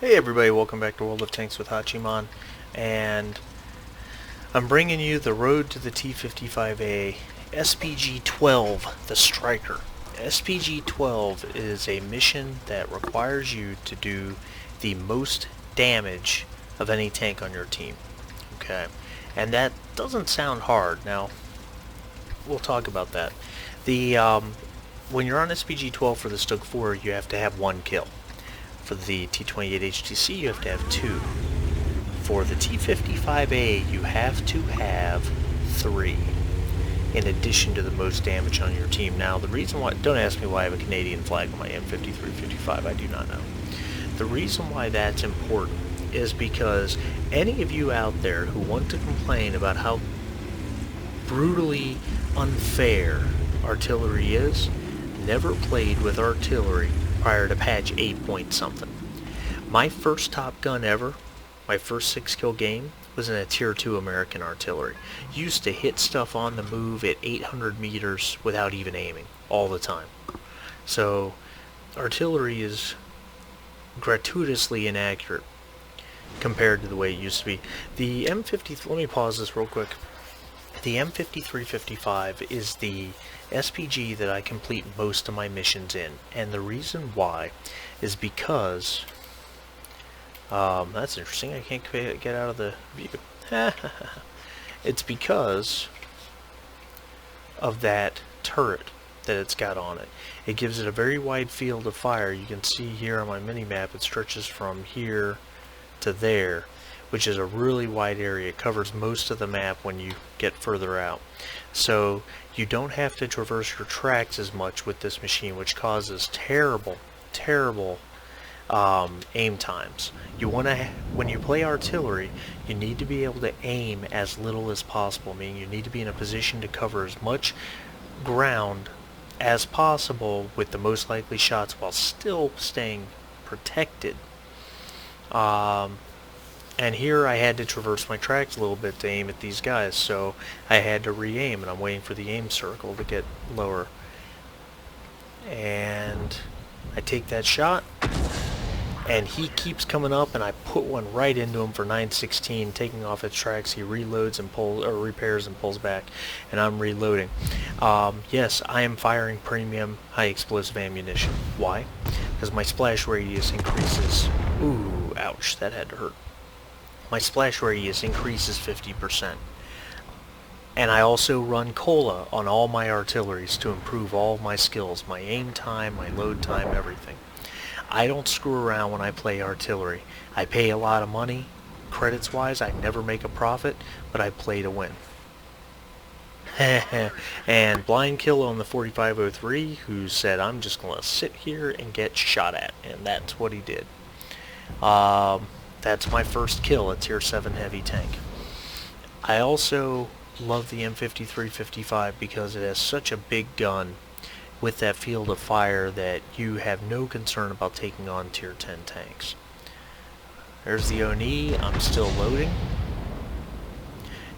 Hey everybody, welcome back to World of Tanks with Hachiman, and I'm bringing you the road to the T-55A SPG 12, the Striker. SPG 12 is a mission that requires you to do the most damage of any tank on your team. Okay, and that doesn't sound hard. Now, we'll talk about that. When you're on SPG 12 for the Stug 4, you have to have one kill. For the T28 HTC, you have to have 2. For the T55A, you have to have 3, in addition to the most damage on your team. Now, the reason why, don't ask me why I have a Canadian flag on my M5355, I do not know. The reason why that's important is because any of you out there who want to complain about how brutally unfair artillery is, never played with artillery prior to patch 8 point something. My first Top Gun ever, my first 6-kill game, was in a tier 2 American artillery. Used to hit stuff on the move at 800 meters without even aiming, all the time. So, artillery is gratuitously inaccurate compared to the way it used to be. The M50, let me pause this real quick. The M5355 is the SPG that I complete most of my missions in, and the reason why is because that's interesting. I can't get out of the view. It's because of that turret that it's got on it. It gives it a very wide field of fire. You can see here on my mini-map it stretches from here to there, which is a really wide area. It covers most of the map when you get further out. So you don't have to traverse your tracks as much with this machine, which causes terrible aim times. You want to, when you play artillery, you need to be able to aim as little as possible, meaning you need to be in a position to cover as much ground as possible with the most likely shots while still staying protected. And here I had to traverse my tracks a little bit to aim at these guys, so I had to re-aim, and I'm waiting for the aim circle to get lower. And I take that shot, and he keeps coming up, and I put one right into him for 916, taking off its tracks. He reloads and pulls, or repairs and pulls back, and I'm reloading. Yes, I am firing premium high explosive ammunition. Why? Because my splash radius increases. Ooh, ouch, that had to hurt. My splash radius increases 50%. And I also run cola on all my artilleries to improve all of my skills, my aim time, my load time, everything. I don't screw around when I play artillery. I pay a lot of money, credits wise. I never make a profit, but I play to win. And blind kill on the 4503, who said I'm just going to sit here and get shot at, and that's what he did. That's my first kill, a tier 7 heavy tank. I also love the M5355 because it has such a big gun with that field of fire that you have no concern about taking on tier 10 tanks. There's the ONE. I'm still loading.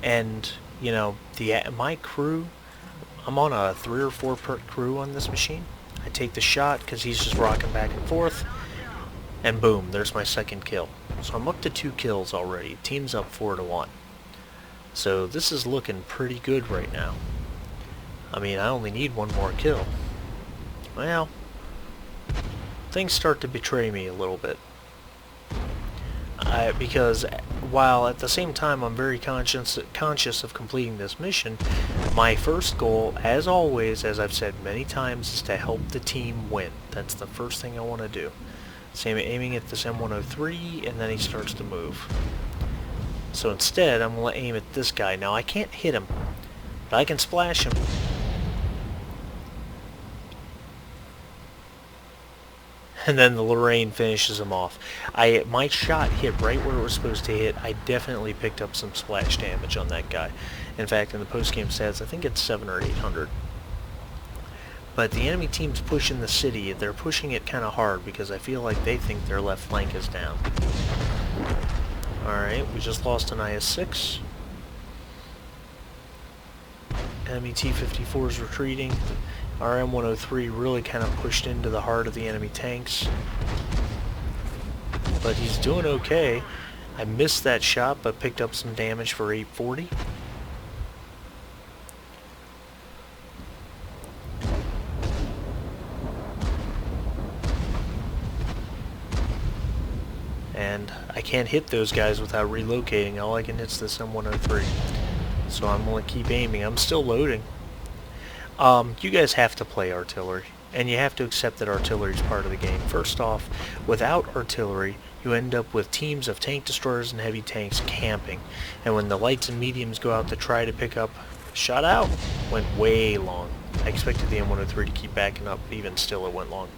And, you know, my crew, I'm on a 3 or 4 per crew on this machine. I take the shot because he's just rocking back and forth. And boom, there's my second kill. So I'm up to 2 kills already. Team's up 4-1. So this is looking pretty good right now. I mean, I only need 1 more kill. Well, things start to betray me a little bit. Because while at the same time I'm very conscious of completing this mission, my first goal, as always, as I've said many times, is to help the team win. That's the first thing I want to do. Same aiming at this M103, and then he starts to move. So instead, I'm going to aim at this guy. Now, I can't hit him, but I can splash him. And then the Lorraine finishes him off. My shot hit right where it was supposed to hit. I definitely picked up some splash damage on that guy. In fact, in the post-game stats, I think it's 700 or 800. But the enemy team's pushing the city. They're pushing it kind of hard because I feel like they think their left flank is down. Alright, we just lost an IS-6. Enemy T-54 is retreating. Our M103 really kind of pushed into the heart of the enemy tanks. but he's doing okay. I missed that shot, but picked up some damage for 840. And I can't hit those guys without relocating. All I can hit's this M103. So I'm going to keep aiming. I'm still loading. You guys have to play artillery, and you have to accept that artillery is part of the game. First off, without artillery, you end up with teams of tank destroyers and heavy tanks camping. And when the lights and mediums go out to try to pick up shot out, went way long. I expected the M103 to keep backing up, but even still it went long.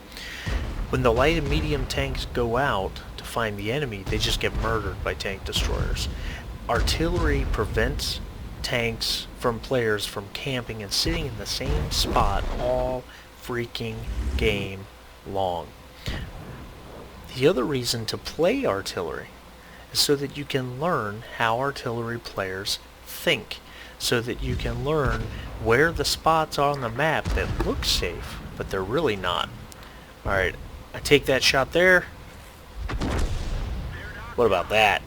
When the light and medium tanks go out to find the enemy, they just get murdered by tank destroyers. Artillery prevents tanks from players from camping and sitting in the same spot all freaking game long. The other reason to play artillery is so that you can learn how artillery players think, so that you can learn where the spots are on the map that look safe, but they're really not. Alright, I take that shot there. What about that?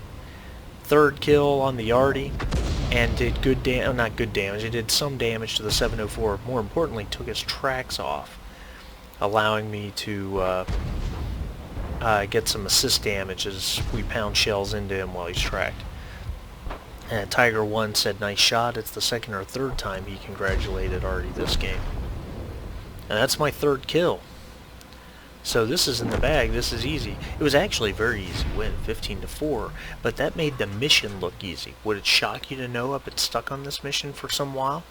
Third kill on the Arty, and did good damage, not good damage, it did some damage to the 704. More importantly, took his tracks off, allowing me to get some assist damage as we pound shells into him while he's tracked. And Tiger 1 said, "Nice shot." It's the second or third time he congratulated Arty this game. And that's my third kill. So this is in the bag. This is easy. It was actually a very easy win, 15-4, but that made the mission look easy. Would it shock you to know I've been stuck on this mission for some while?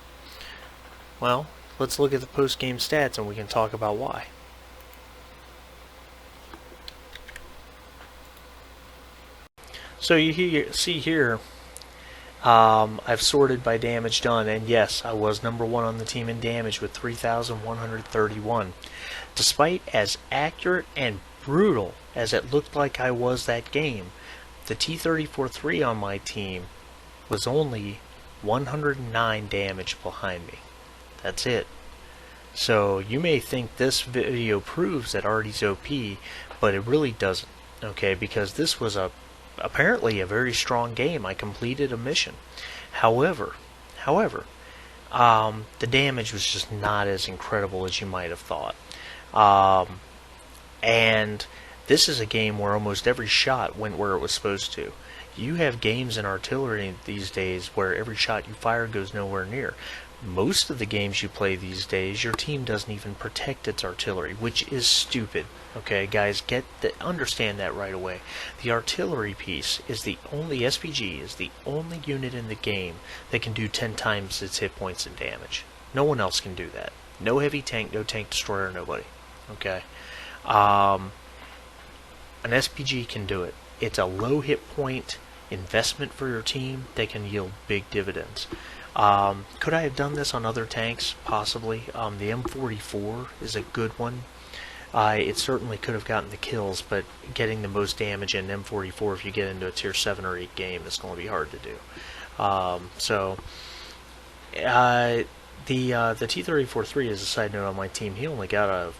Well, let's look at the post-game stats and we can talk about why. So you see here, I've sorted by damage done, and yes, I was number 1 on the team in damage with 3,131. Despite as accurate and brutal as it looked like I was that game, the T-34-3 on my team was only 109 damage behind me. That's it. So you may think this video proves that Arty's OP, but it really doesn't, okay, because this was apparently a very strong game. I completed a mission. However, the damage was just not as incredible as you might have thought. And this is a game where almost every shot went where it was supposed to. You have games in artillery these days where every shot you fire goes nowhere near. Most of the games you play these days, your team doesn't even protect its artillery, which is stupid. Okay, guys, understand that right away. The artillery piece is the SPG is the only unit in the game that can do 10 times its hit points and damage. No one else can do that. No heavy tank, no tank destroyer, nobody. Okay, an SPG can do it. It's a low hit point investment for your team that can yield big dividends. Could I have done this on other tanks? Possibly. The M44 is a good one. It certainly could have gotten the kills, but getting the most damage in M44 if you get into a tier 7 or 8 game is going to be hard to do. The T-34-3, as a side note on my team, he only got a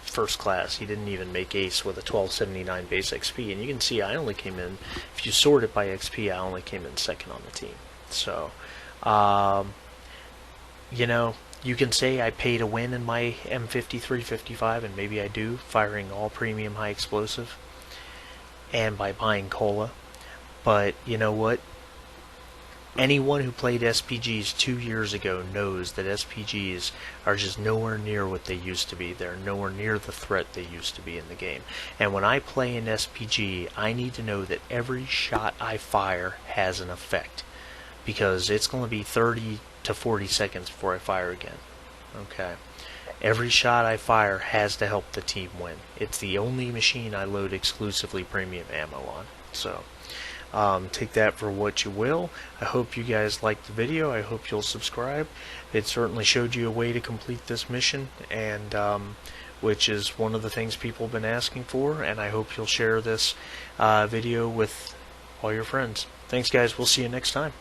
first class. He didn't even make ace with a 1279 base XP, and you can see I only came in, if you sort it by XP, I only came in second on the team. So, you know, you can say I paid to win in my M53-55, and maybe I do, firing all premium high explosive, and by buying cola. But you know what? Anyone who played SPGs 2 years ago knows that SPGs are just nowhere near what they used to be. They're nowhere near the threat they used to be in the game. And when I play an SPG, I need to know that every shot I fire has an effect, because it's going to be 30 to 40 seconds before I fire again. Okay. Every shot I fire has to help the team win. It's the only machine I load exclusively premium ammo on. So, take that for what you will. I hope you guys liked the video. I hope you'll subscribe. It certainly showed you a way to complete this mission, and which is one of the things people have been asking for, and I hope you'll share this video with all your friends. Thanks, guys. We'll see you next time.